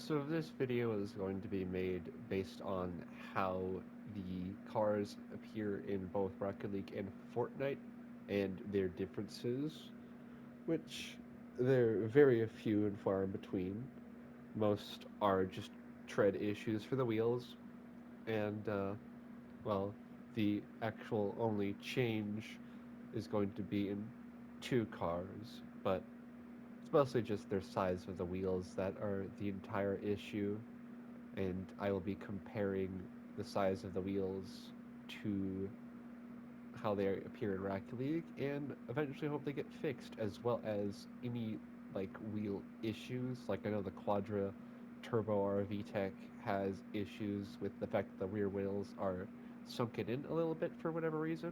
So this video is going to be made based on how the cars appear in both Rocket League and Fortnite and their differences, which they're very few and far in between. Most are just tread issues for the wheels, and well, the actual only change is going to be in two cars, but it's mostly just their size of the wheels that are the entire issue, and I will be comparing the size of the wheels to how they appear in Rocket League, and eventually hope they get fixed, as well as any like wheel issues. Like I know the Quadra Turbo R VTEC has issues with the fact that the rear wheels are sunken in a little bit for whatever reason,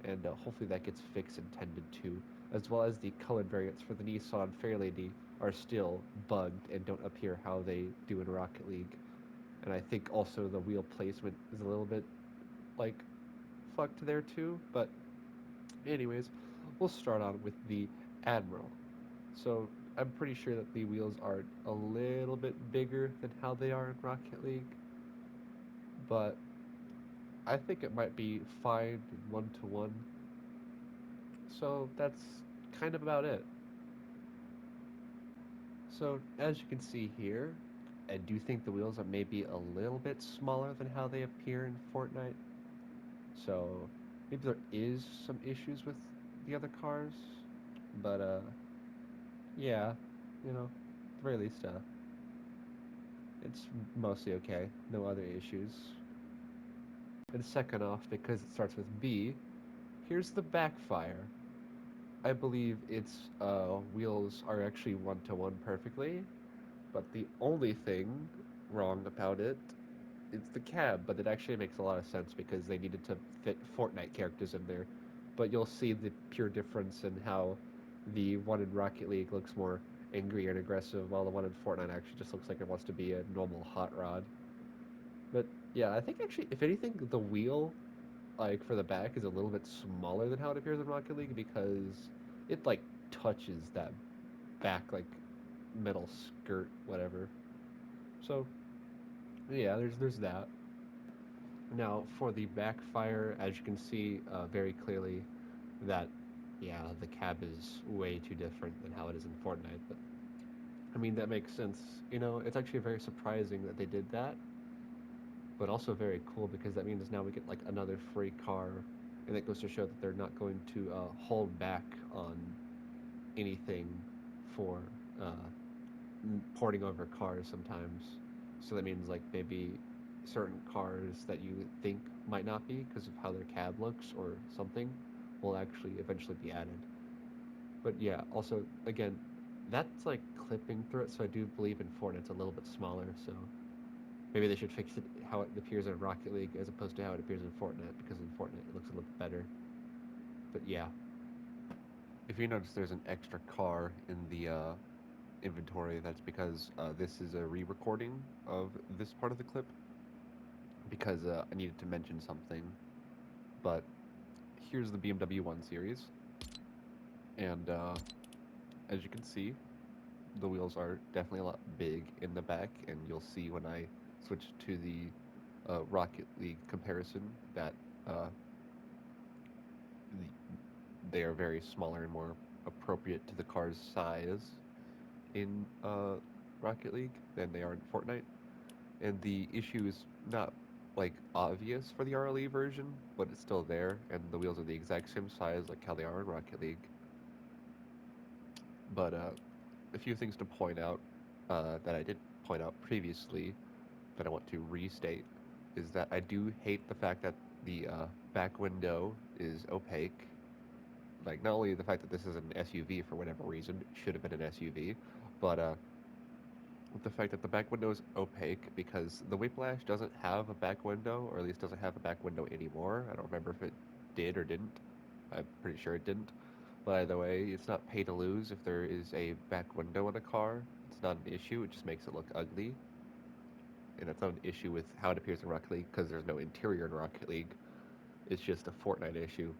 and hopefully that gets fixed and tended to, as well as the colored variants for the Nissan Fairlady are still bugged and don't appear how they do in Rocket League. And I think also the wheel placement is a little bit like fucked there too. But anyways, we'll start on with the Admiral. So I'm pretty sure that the wheels are a little bit bigger than how they are in Rocket League, but I think it might be fine in 1-to-1. So that's kind of about it. So as you can see here, I do think the wheels are maybe a little bit smaller than how they appear in Fortnite. So maybe there is some issues with the other cars, but yeah, at the very least, it's mostly okay. No other issues. And second off, because it starts with B, here's the backfire. I believe its wheels are actually 1-to-1 perfectly, but the only thing wrong about it is the cab, but it actually makes a lot of sense because they needed to fit Fortnite characters in there. But you'll see the pure difference in how the one in Rocket League looks more angry and aggressive, while the one in Fortnite actually just looks like it wants to be a normal hot rod. But yeah, I think actually, if anything, the wheel like for the back is a little bit smaller than how it appears in Rocket League because it like touches that back like metal skirt, whatever. So yeah, there's that. Now, for the backfire, as you can see very clearly, that yeah, the cab is way too different than how it is in Fortnite. But I mean, that makes sense. It's actually very surprising that they did that, but also very cool because that means now we get like another free car, and that goes to show that they're not going to hold back on anything for uh, porting over cars sometimes. So that means like maybe certain cars that you think might not be because of how their cab looks or something will actually eventually be added. But yeah, also again, that's like clipping through it, so I do believe in Fortnite it's a little bit smaller. So maybe they should fix it how it appears in Rocket League as opposed to how it appears in Fortnite because in Fortnite it looks a little bit better. But yeah, if you notice there's an extra car in the inventory, that's because this is a re-recording of this part of the clip because I needed to mention something. But here's the BMW 1 Series, and as you can see, the wheels are definitely a lot big in the back, and you'll see when I switch to the Rocket League comparison that uh, they are very smaller and more appropriate to the car's size in Rocket League than they are in Fortnite. And the issue is not like obvious for the RLE version, but it's still there, and the wheels are the exact same size like how they are in Rocket League. But a few things to point out that I did point out previously that I want to restate is that I do hate the fact that the back window is opaque. Like, not only the fact that this is an SUV for whatever reason, it should have been an SUV, but with the fact that the back window is opaque because the Whiplash doesn't have a back window, or at least doesn't have a back window anymore. I don't remember if it did or didn't. I'm pretty sure it didn't. But either way, it's not pay to lose if there is a back window in a car. It's not an issue, it just makes it look ugly. And it's not an issue with how it appears in Rocket League because there's no interior in Rocket League. It's just a Fortnite issue.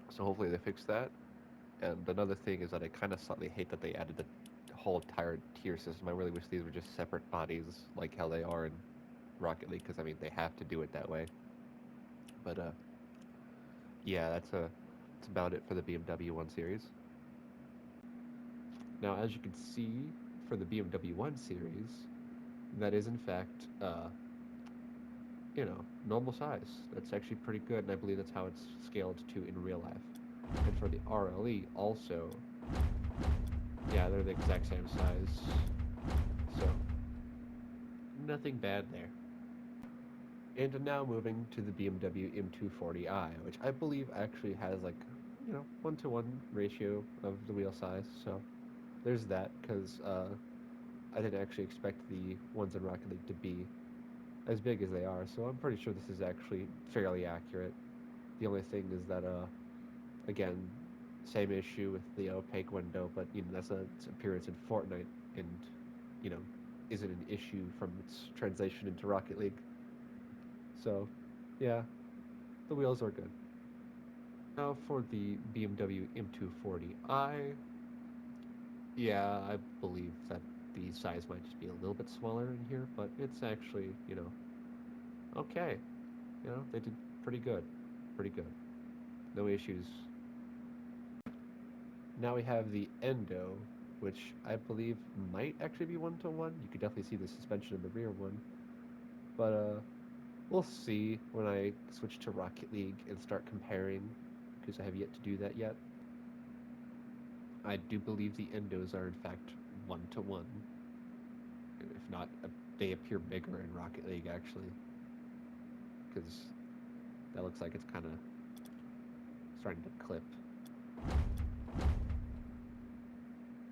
So hopefully they fix that. And another thing is that I kind of slightly hate that they added the whole entire tier system. I really wish these were just separate bodies, like how they are in Rocket League, because I mean they have to do it that way. But yeah, that's about it for the BMW 1 Series. Now, as you can see for the BMW 1 Series, that is in fact normal size. That's actually pretty good, and I believe that's how it's scaled to in real life. And for the RLE, also, yeah, they're the exact same size. So, nothing bad there. And now moving to the BMW M240i, which I believe actually has like, 1-to-1 ratio of the wheel size. So, there's that, because I didn't actually expect the ones in Rocket League to be as big as they are, so I'm pretty sure this is actually fairly accurate. The only thing is that, again, same issue with the opaque window, but that's its appearance in Fortnite, and you know isn't an issue from its translation into Rocket League. So, yeah, the wheels are good. Now for the BMW M240i, yeah, I believe that the size might just be a little bit smaller in here, but it's actually, okay. They did pretty good. Pretty good. No issues. Now we have the Endo, which I believe might actually be 1-to-1. You could definitely see the suspension in the rear one. But we'll see when I switch to Rocket League and start comparing, because I have yet to do that yet. I do believe the Endos are in fact 1-to-1. If not, they appear bigger in Rocket League actually, because that looks like it's kind of starting to clip.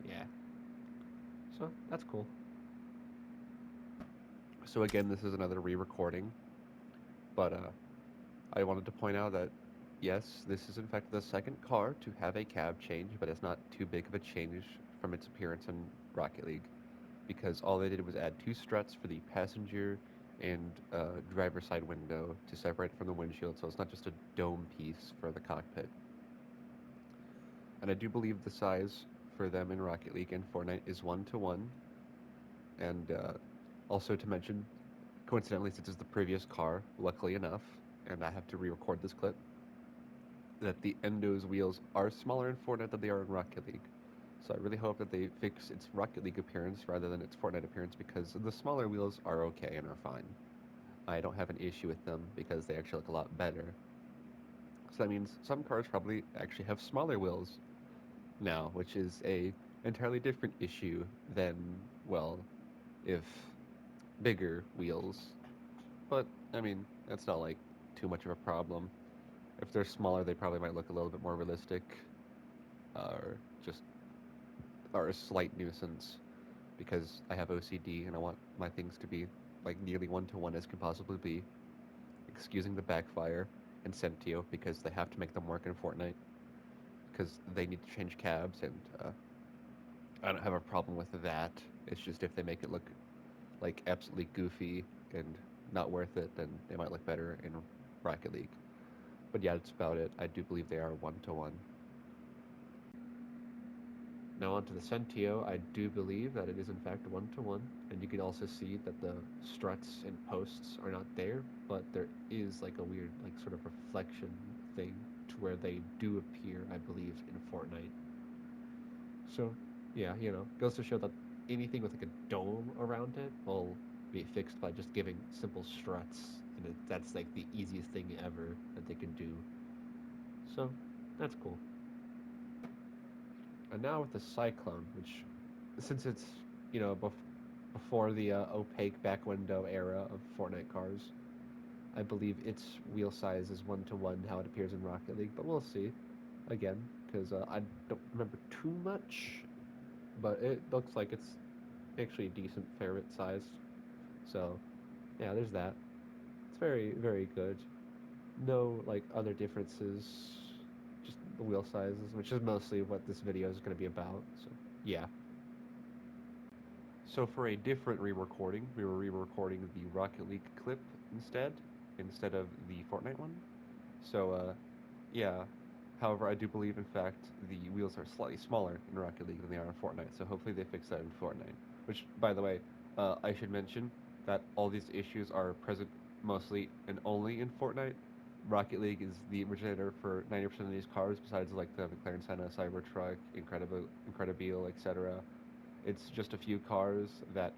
Yeah. So that's cool. So again, this is another re-recording, but I wanted to point out that yes, this is in fact the second car to have a cab change, but it's not too big of a change from its appearance in Rocket League, because all they did was add two struts for the passenger and driver side window to separate from the windshield, so it's not just a dome piece for the cockpit. And I do believe the size for them in Rocket League and Fortnite is 1-to-1. And also to mention, coincidentally, since it's the previous car, luckily enough, and I have to re-record this clip, that the Endo's wheels are smaller in Fortnite than they are in Rocket League. So I really hope that they fix its Rocket League appearance rather than its Fortnite appearance, because the smaller wheels are okay and are fine. I don't have an issue with them because they actually look a lot better. So that means some cars probably actually have smaller wheels now, which is a entirely different issue than, well, if bigger wheels. But I mean, that's not like too much of a problem. If they're smaller, they probably might look a little bit more realistic, or just are a slight nuisance, because I have OCD and I want my things to be like nearly 1-to-1 as can possibly be. Excusing the backfire and Sentio, because they have to make them work in Fortnite, because they need to change cabs, and I don't have a problem with that. It's just if they make it look like absolutely goofy and not worth it, then they might look better in Rocket League. But yeah, that's about it. I do believe they are 1-to-1. Now onto the Sentio, I do believe that it is in fact 1-to-1, and you can also see that the struts and posts are not there, but there is like a weird like sort of reflection thing to where they do appear, I believe, in Fortnite. So yeah, goes to show that anything with like a dome around it will be fixed by just giving simple struts, and that's like the easiest thing ever that they can do. So that's cool. And now with the Cyclone, which, since it's, before the opaque back window era of Fortnite cars, I believe its wheel size is 1-to-1 how it appears in Rocket League, but we'll see, again, because I don't remember too much, but it looks like it's actually a decent ferret size. So, yeah, there's that. It's very, very good. No, like, other differences, just the wheel sizes, which is mostly what this video is going to be about, so, yeah. So for a different re-recording, we were re-recording the Rocket League clip instead of the Fortnite one. So, yeah, However, I do believe, in fact, the wheels are slightly smaller in Rocket League than they are in Fortnite. So hopefully they fix that in Fortnite. Which, by the way, I should mention that all these issues are present mostly and only in Fortnite. Rocket League is the originator for 90% of these cars, besides like the McLaren Senna, Cybertruck, Incredibile, etc. It's just a few cars that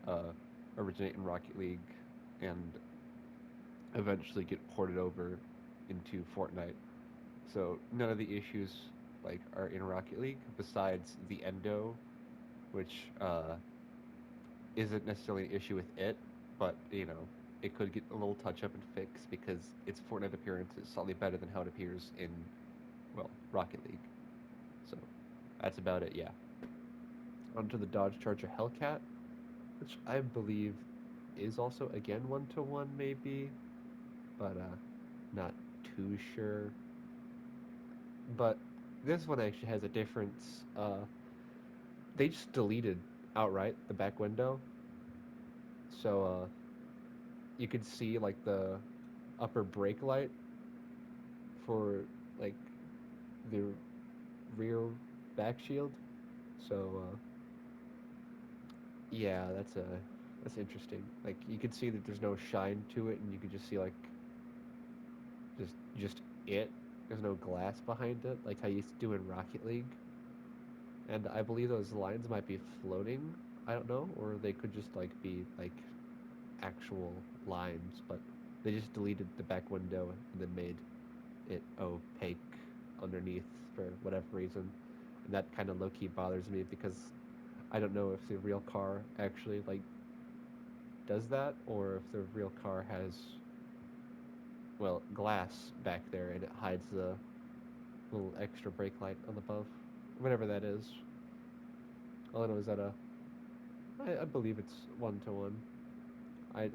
originate in Rocket League and eventually get ported over into Fortnite. So none of the issues like are in Rocket League besides the endo, which isn't necessarily an issue with it, but it could get a little touch up and fix because its Fortnite appearance is slightly better than how it appears in Rocket League. So that's about it. Yeah. Onto the Dodge Charger Hellcat, which I believe is also again 1-to-1 maybe, but not too sure. But this one actually has a difference. They just deleted outright the back window, so you could see like the upper brake light for like the rear back shield. So yeah, that's interesting. Like you could see that there's no shine to it, and you could just see like just it. There's no glass behind it, like how you used to do in Rocket League. And I believe those lines might be floating. I don't know, or they could just like be like actual lines, but they just deleted the back window and then made it opaque underneath for whatever reason. And that kind of low key bothers me because I don't know if the real car actually like does that or if the real car has glass back there and it hides the little extra brake light on the above, whatever that is. All I know is that I believe it's 1-to-1.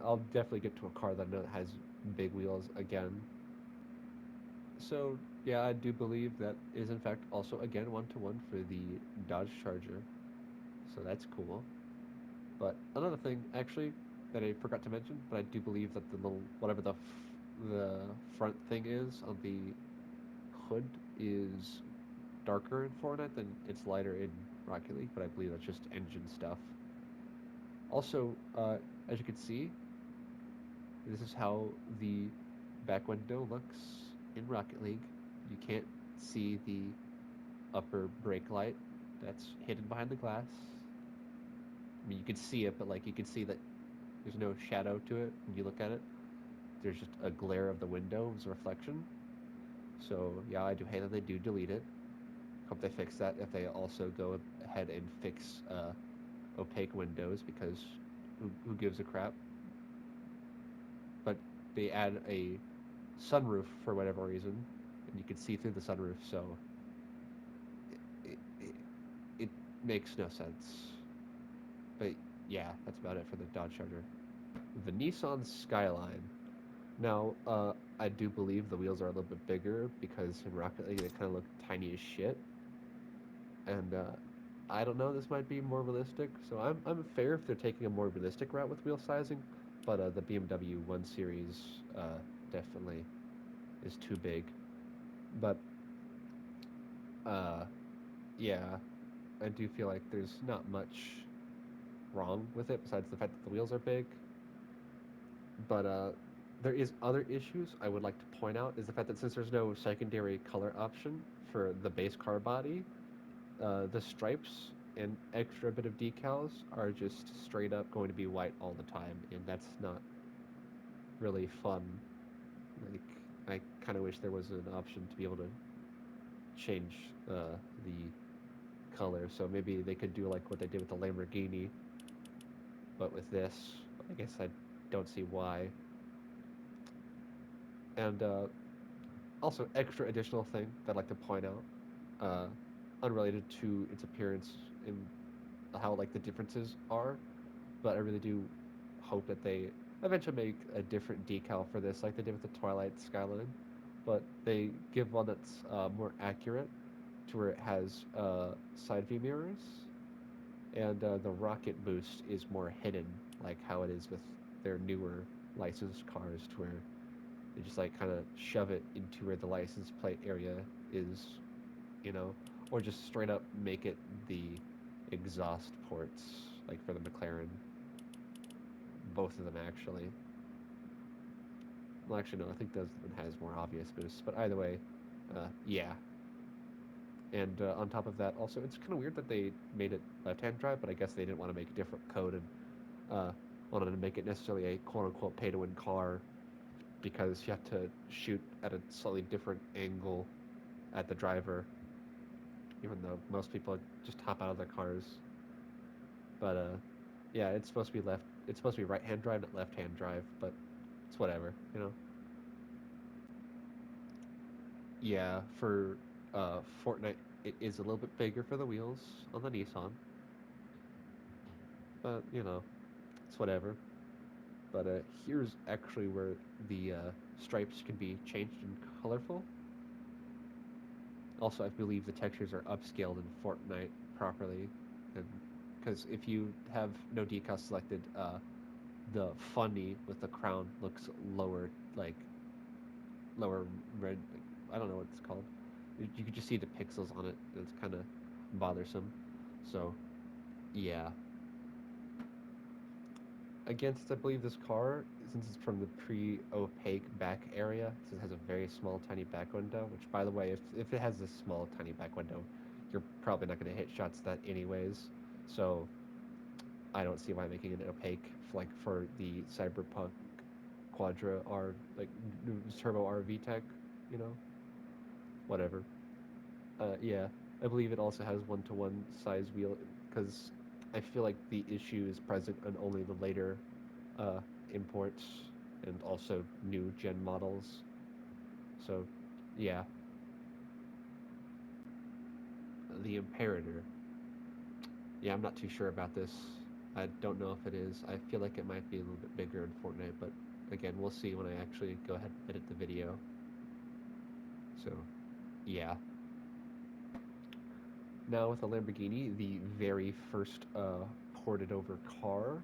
I'll definitely get to a car that I know that has big wheels again. So yeah, I do believe that is in fact also again 1-to-1 for the Dodge Charger. So that's cool. But another thing actually that I forgot to mention, but I do believe that the little whatever the front thing is on the hood is darker in Fortnite than it's lighter in Rocket League. But I believe that's just engine stuff. Also, as you can see, this is how the back window looks in Rocket League. You can't see the upper brake light that's hidden behind the glass. I mean, you can see it, but like you can see that there's no shadow to it when you look at it. There's just a glare of the window as a reflection. So yeah, I do hate that they do delete it. Hope they fix that if they also go ahead and fix opaque windows because who gives a crap? But they add a sunroof for whatever reason, and you can see through the sunroof, so it makes no sense. But yeah, that's about it for the Dodge Charger. The Nissan Skyline. Now, I do believe the wheels are a little bit bigger because in Rocket League they kind of look tiny as shit, and I don't know. This might be more realistic, so I'm fair if they're taking a more realistic route with wheel sizing, but the BMW 1 Series definitely is too big. But uh, yeah, I do feel like there's not much wrong with it besides the fact that the wheels are big. But there is other issues I would like to point out is the fact that since there's no secondary color option for the base car body, the stripes and extra bit of decals are just straight up going to be white all the time, and that's not really fun. Like, I kind of wish there was an option to be able to change the color, so maybe they could do like what they did with the Lamborghini, but with this, I guess I don't see why. And also, extra additional thing that I'd like to point out, uh, unrelated to its appearance and how like the differences are, but I really do hope that they eventually make a different decal for this, like they did with the Twilight Skyline. But they give one that's more accurate, to where it has side view mirrors, and the rocket boost is more hidden, like how it is with their newer licensed cars, to where they just like kind of shove it into where the license plate area is. you know, or just straight up make it the exhaust ports, like for the McLaren. Both of them actually. Well, actually, no. I think those one has more obvious boosts. But either way, yeah. And on top of that, also, it's kind of weird that they made it left-hand drive, but I guess they didn't want to make a different code and uh, wanted to make it necessarily a quote-unquote pay-to-win car because you have to shoot at a slightly different angle at the driver, even though most people just hop out of their cars. But yeah, it's supposed to be left. It's supposed to be right-hand drive, not left-hand drive. But it's whatever, you know. Yeah, for Fortnite, it is a little bit bigger for the wheels on the Nissan, but you know, it's whatever. But here's actually where the stripes can be changed and colorful. Also, I believe the textures are upscaled in Fortnite properly, and because if you have no decal selected, the funny with the crown looks lower, like lower red. I don't know what it's called. You can just see the pixels on it. It's kind of bothersome. So yeah, against I believe this car, since it's from the pre-opaque back area, since it has a very small tiny back window. Which, by the way, if it has this small tiny back window, you're probably not going to hit shots that anyways. So I don't see why making it opaque, like for the Cyberpunk Quadra R, like Turbo R VTEC, you know, whatever. Yeah, I believe it also has one-to-one size wheel because I feel like the issue is present on only the later uh, imports and also new gen models. So, yeah, the Imperator. Yeah, I'm not too sure about this. I don't know if it is. I feel like it might be a little bit bigger in Fortnite, but again, we'll see when I actually go ahead and edit the video. So, yeah. Now with the Lamborghini, the very first ported over car,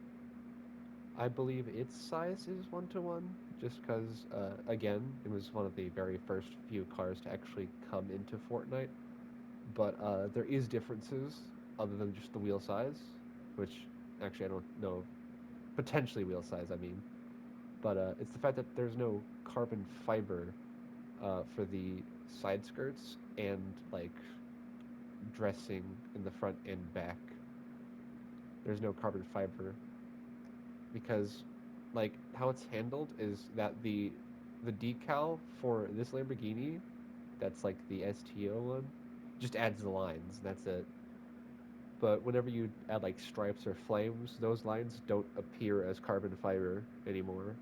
I believe its size is one-to-one, just because, again, it was one of the very first few cars to actually come into Fortnite. But there is differences other than just the wheel size, which actually I don't know. Potentially wheel size, I mean. But it's the fact that there's no carbon fiber for the side skirts and like dressing in the front and back. There's no carbon fiber because like how it's handled is that the decal for this Lamborghini, that's like the STO one, just adds the lines. That's it. But whenever you add like stripes or flames, those lines don't appear as carbon fiber anymore.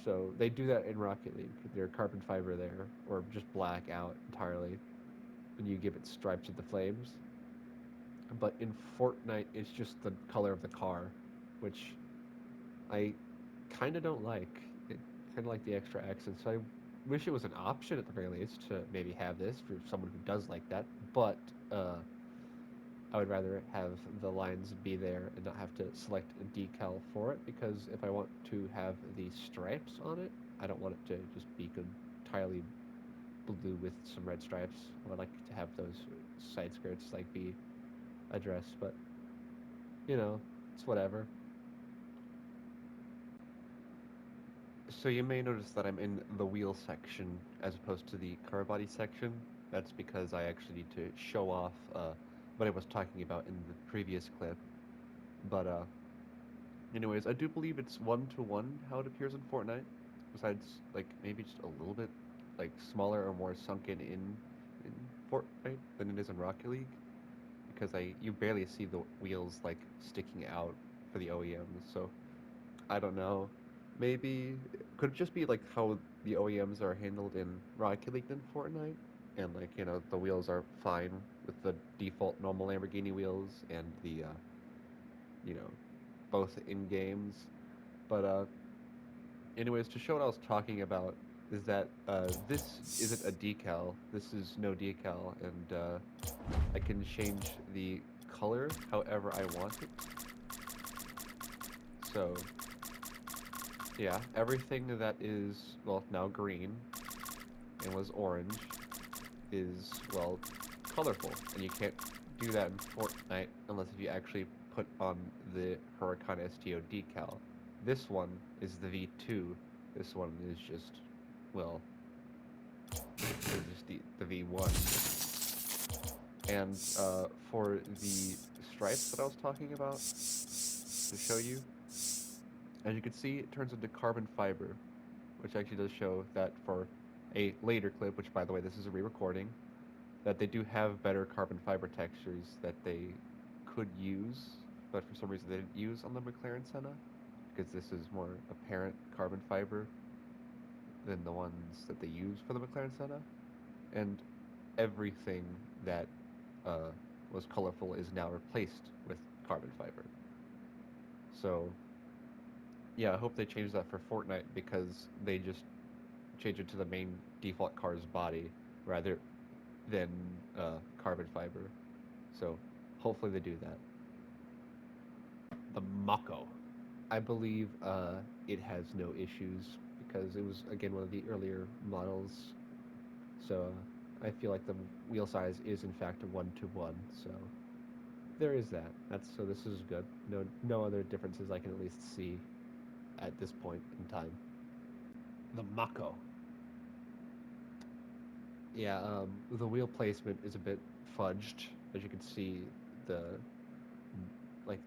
So they do that in Rocket League. They're carbon fiber there, or just black out entirely when you give it stripes with the flames. But in Fortnite, it's just the color of the car, which I kind of don't like. It kind of like the extra accents. So I wish it was an option at the very least to maybe have this for someone who does like that. But I would rather have the lines be there and not have to select a decal for it because if I want to have the stripes on it, I don't want it to just be entirely blue with some red stripes. I would like to have those side skirts like be addressed, but you know, it's whatever. So you may notice that I'm in the wheel section as opposed to the car body section. That's because I actually need to show off what I was talking about in the previous clip. But anyways, I do believe it's one-to-one how it appears in Fortnite. Besides, like maybe just a little bit like smaller or more sunken in Fortnite than it is in Rocket League, because I you barely see the wheels like sticking out for the OEMs. So I don't know. Maybe could it just be like how the OEMs are handled in Rocket League than Fortnite, and like you know the wheels are fine with the default normal Lamborghini wheels and the you know both in games. But anyways, to show what I was talking about is that this isn't a decal. This is no decal, and I can change the color however I want it. So yeah, everything that is well now green and was orange is, well, colorful, and you can't do that in Fortnite unless if you actually put on the Huracan STO decal. This one is the V2. This one is just, well, is just the V1. And for the stripes that I was talking about, to show you, as you can see, it turns into carbon fiber, which actually does show that for a later clip, which by the way, this is a re-recording, that they do have better carbon fiber textures that they could use, but for some reason they didn't use on the McLaren Senna, because this is more apparent carbon fiber than the ones that they use for the McLaren Senna. And everything that uh, was colorful is now replaced with carbon fiber. So yeah, I hope they change that for Fortnite because they just change it to the main default car's body rather than carbon fiber. So hopefully they do that. The Mako. I believe it has no issues because it was again one of the earlier models. So I feel like the wheel size is in fact a 1-to-1. So there is that. This is good. No other differences I can at least see at this point in time. The Mako. Yeah, the wheel placement is a bit fudged. As you can see, the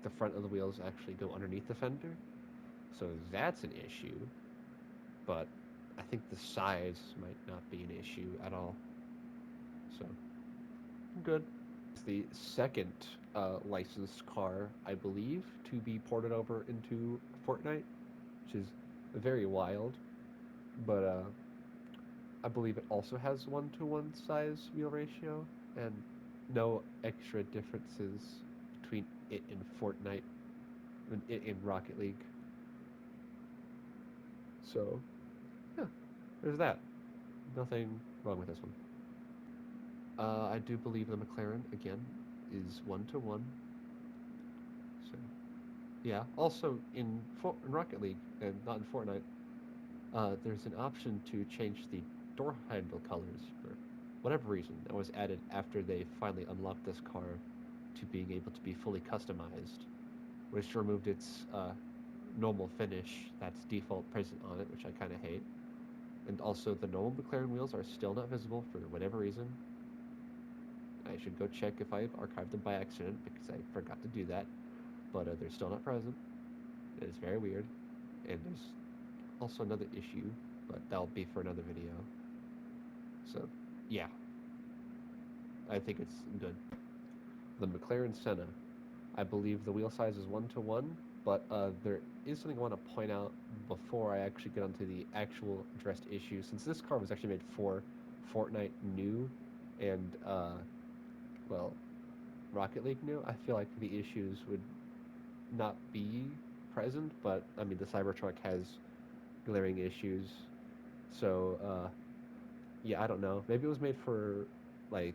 the front of the wheels actually go underneath the fender, so that's an issue. But I think the size might not be an issue at all. So good. It's the second licensed car, I believe, to be ported over into Fortnite, which is very wild. But I believe it also has 1-to-1 size wheel ratio and no extra differences between it and Fortnite and it in Rocket League. So, yeah, there's that. Nothing wrong with this one. I do believe the McLaren, again, is 1-to-1. So, yeah. Also, in Rocket League, and not in Fortnite, there's an option to change the door handle colors for whatever reason. That was added after they finally unlocked this car to being able to be fully customized, which removed its normal finish that's default present on it, which I kind of hate. And also, the normal McLaren wheels are still not visible for whatever reason. I should go check if I've archived them by accident because I forgot to do that. But they're still not present. It's very weird. And there's also another issue, but that'll be for another video. So, yeah, I think it's good. The McLaren Senna. I believe the wheel size is 1-to-1, but there is something I want to point out before I actually get onto the actual addressed issue. Since this car was actually made for Fortnite new and, well, Rocket League new, I feel like the issues would not be present, but I mean, the Cybertruck has glaring issues. So, yeah, I don't know. Maybe it was made for, like,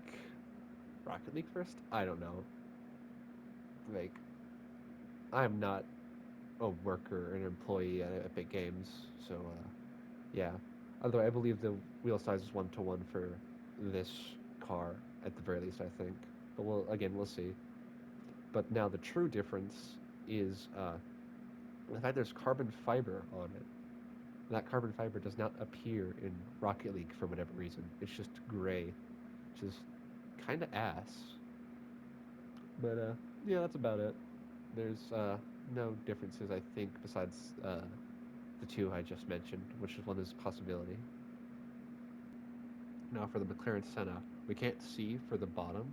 Rocket League first? I don't know. Like, I'm not a worker, an employee at Epic Games, so, yeah. Although I believe the wheel size is 1-to-1 for this car, at the very least, I think. But we'll see. But now the true difference is the fact there's carbon fiber on it. That carbon fiber does not appear in Rocket League for whatever reason. It's just gray, which is kind of ass. But yeah, that's about it. There's no differences, I think, besides the two I just mentioned, which is one is a possibility. Now for the McLaren Senna, we can't see for the bottom,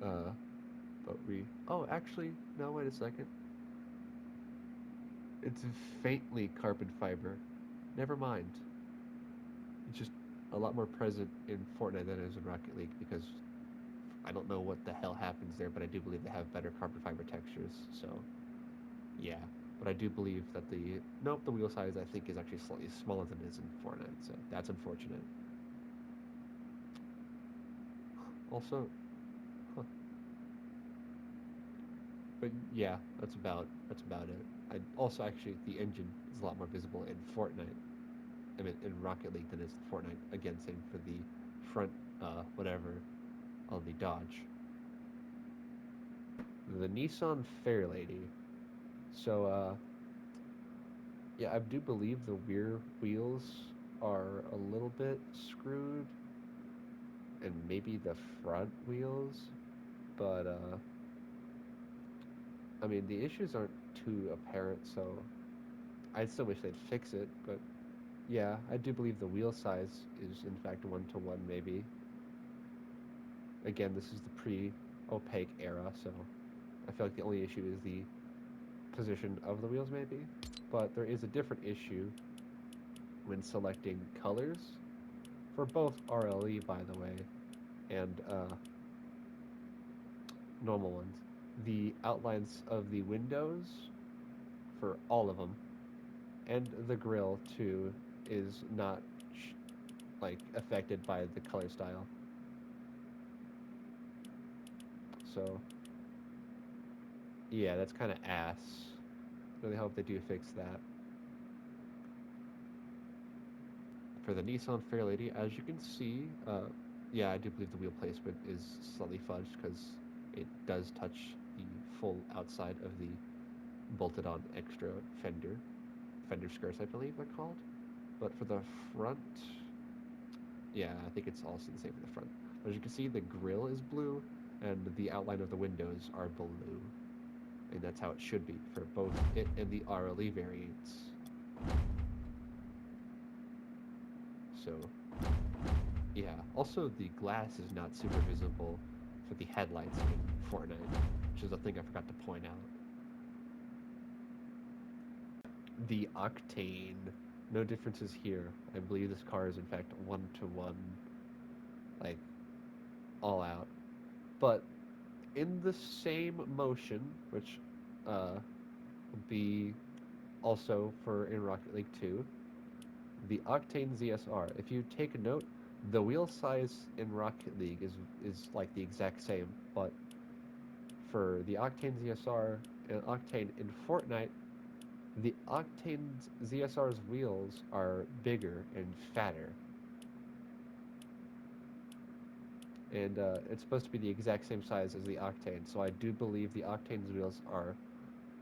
but we... Oh, actually, no, wait a second. It's faintly carbon fiber. Never mind. It's just a lot more present in Fortnite than it is in Rocket League because I don't know what the hell happens there, but I do believe they have better carbon fiber textures. So, yeah. But I do believe that the wheel size I think is actually slightly smaller than it is in Fortnite. So that's unfortunate. Also, huh. But yeah, that's about it. I also actually the engine is a lot more visible in Fortnite. I mean, in Rocket League than it is in Fortnite. Again, same for the front whatever on the Dodge. The Nissan Fairlady. So, yeah, I do believe the rear wheels are a little bit screwed, and maybe the front wheels, but I mean the issues aren't too apparent, so I still wish they'd fix it. But yeah, I do believe the wheel size is in fact 1-to-1, maybe. Again, this is the pre-opaque era, so I feel like the only issue is the position of the wheels, maybe. But there is a different issue when selecting colors for both RLE, by the way, and normal ones. The outlines of the windows for all of them, and the grill too, is not like affected by the color style. So yeah, that's kind of ass. Really hope they do fix that. For the Nissan Fairlady, as you can see, yeah, I do believe the wheel placement is slightly fudged because it does touch the full outside of the bolted on extra fender skirts, I believe they're called. But for the front, yeah, I think it's also the same for the front. As you can see, the grille is blue and the outline of the windows are blue. And that's how it should be for both it and the RLE variants. So, yeah. Also, the glass is not super visible for the headlights in Fortnite, which is a thing I forgot to point out. The octane, no differences here. I believe this car is in fact 1-to-1, like all out. But in the same motion, which would be also for in Rocket League 2, the Octane ZSR. If you take a note, the wheel size in Rocket League is like the exact same, but for the Octane ZSR and Octane in Fortnite, the Octane ZSR's wheels are bigger and fatter. And it's supposed to be the exact same size as the Octane, so I do believe the Octane's wheels are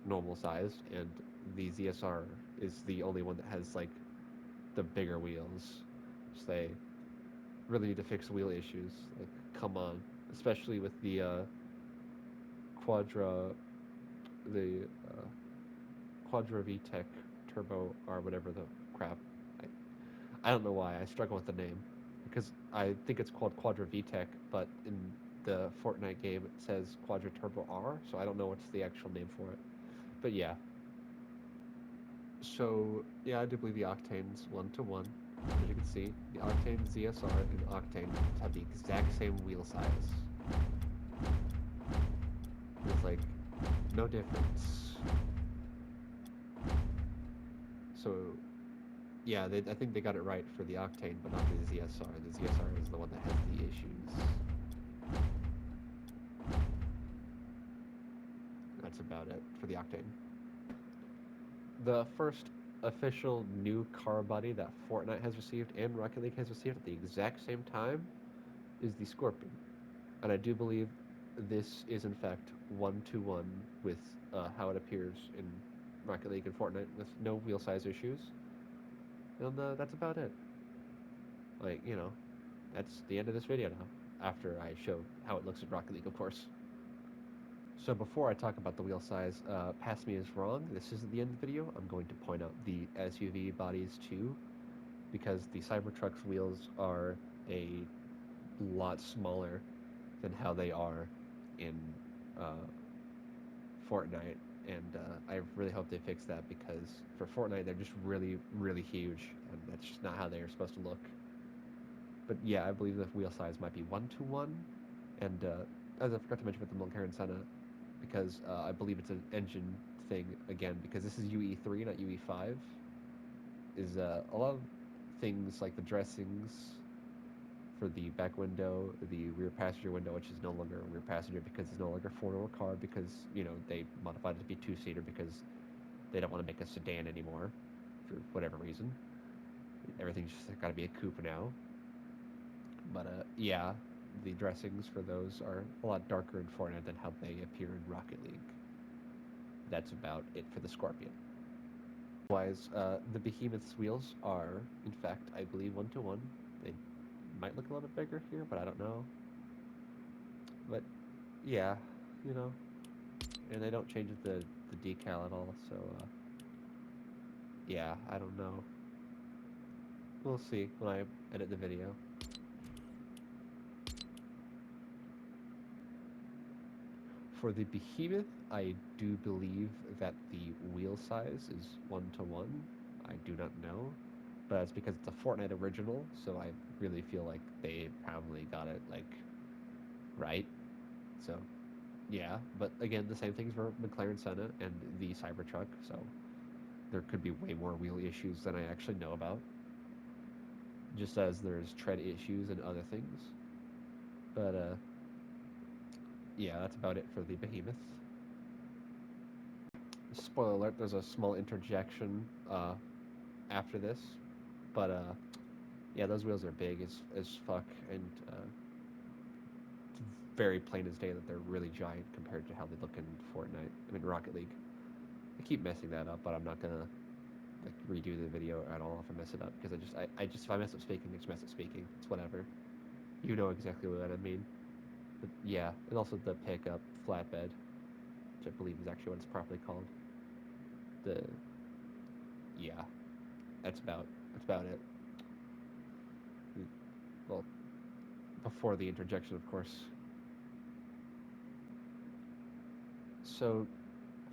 normal sized, and the ZSR is the only one that has like the bigger wheels. So they really need to fix wheel issues. Like, come on, especially with the Quadra, the Quadra VTEC Turbo or whatever the crap. I don't know why I struggle with the name because I think it's called Quadra VTEC, but in the Fortnite game it says Quadra Turbo R, so I don't know what's the actual name for it. But yeah, so yeah, I do believe the Octane's 1-to-1. As you can see, the Octane ZSR and Octane have the exact same wheel size. There's like no difference. So yeah, I think they got it right for the Octane, but not the ZSR. The ZSR is the one that has the issues. That's about it for the Octane. The first official new car body that Fortnite has received and Rocket League has received at the exact same time is the Scorpion. And I do believe this is in fact 1-to-1 with how it appears in Rocket League and Fortnite with no wheel size issues. And that's about it. Like, that's the end of this video now. After I show how it looks in Rocket League, of course. So before I talk about the wheel size, Past Me is wrong. This isn't the end of the video. I'm going to point out the SUV bodies too, because the Cybertruck's wheels are a lot smaller than how they are in uh, Fortnite, and I really hope they fix that because for Fortnite they're just really, really huge, and that's just not how they are supposed to look. But yeah, I believe the wheel size might be 1-to-1, and as I forgot to mention with the McLaren Senna, because I believe it's an engine thing again, because this is UE3, not UE5, is a lot of things like the dressings for the back window, the rear passenger window, which is no longer a rear passenger because it's no longer a four-door car because, they modified it to be two-seater because they don't want to make a sedan anymore for whatever reason. Everything's just got to be a coupe now. But yeah, the dressings for those are a lot darker in Fortnite than how they appear in Rocket League. That's about it for the Scorpion. Otherwise, the Behemoth's wheels are, in fact, I believe, 1-to-1. They might look a little bit bigger here, but I don't know. But yeah, you know, and they don't change the decal at all. So yeah, I don't know. We'll see when I edit the video. For the Behemoth, I do believe that the wheel size is 1-to-1. I do not know, but it's because it's a Fortnite original, so I really feel like they probably got it like right. So yeah, but again, the same things for McLaren Senna and the Cybertruck. So there could be way more wheel issues than I actually know about. Just as there's tread issues and other things. But yeah, that's about it for the Behemoth. Spoiler alert: there's a small interjection after this, but yeah, those wheels are big as fuck, and it's very plain as day that they're really giant compared to how they look in Fortnite. I mean Rocket League. I keep messing that up, but I'm not gonna like redo the video at all if I mess it up because I just if I mess up speaking, I just mess up speaking. It's whatever. You know exactly what I mean. But yeah, and also the pickup flatbed, which I believe is actually what it's properly called. The yeah, that's about it. Well, before the interjection, of course. So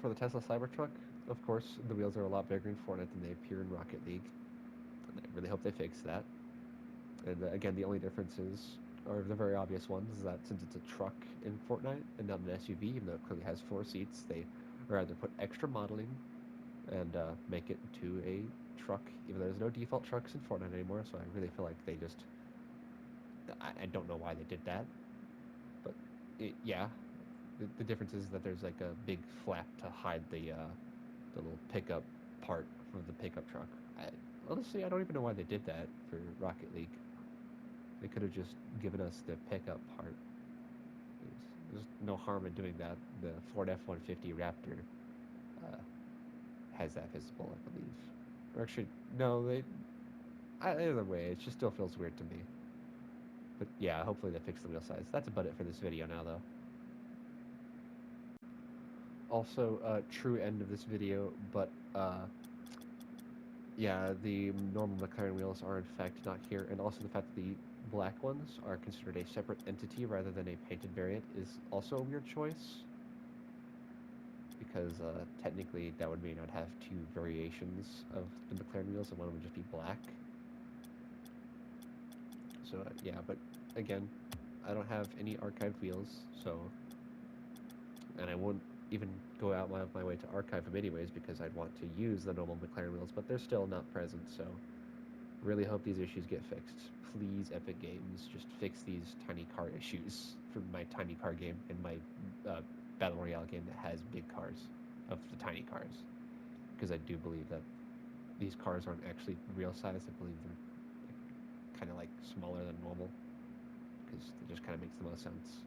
for the Tesla Cybertruck, of course, the wheels are a lot bigger in Fortnite than they appear in Rocket League. And I really hope they fix that. And again, the only differences, or the very obvious ones, is that since it's a truck in Fortnite and not an SUV, even though it clearly has 4 seats, they rather put extra modeling and make it into a truck, even though there's no default trucks in Fortnite anymore. So I really feel like they just, I don't know why they did that, but yeah, the difference is that there's like a big flap to hide the little pickup part for the pickup truck. I, honestly, I don't even know why they did that for Rocket League. They could have just given us the pickup part. There's no harm in doing that. The Ford F-150 Raptor uh, has that visible, I believe. Or actually, no, either way, it just still feels weird to me. But yeah, hopefully they fix the wheel size. That's about it for this video now, though. Also, true end of this video, but yeah, the normal McLaren wheels are in fact not here, and also the fact that the black ones are considered a separate entity rather than a painted variant is also a weird choice, because technically that would mean I'd have two variations of the McLaren wheels, and one would just be black. So yeah, but again, I don't have any archived wheels, so, and I won't even go out my way to archive them anyways because I'd want to use the normal McLaren wheels, but they're still not present, so really hope these issues get fixed. Please, Epic Games, just fix these tiny car issues for my tiny car game and my Battle Royale game that has big cars of the tiny cars. Because I do believe that these cars aren't actually real size. I believe they're kind of like smaller than normal because it just kind of makes the most sense.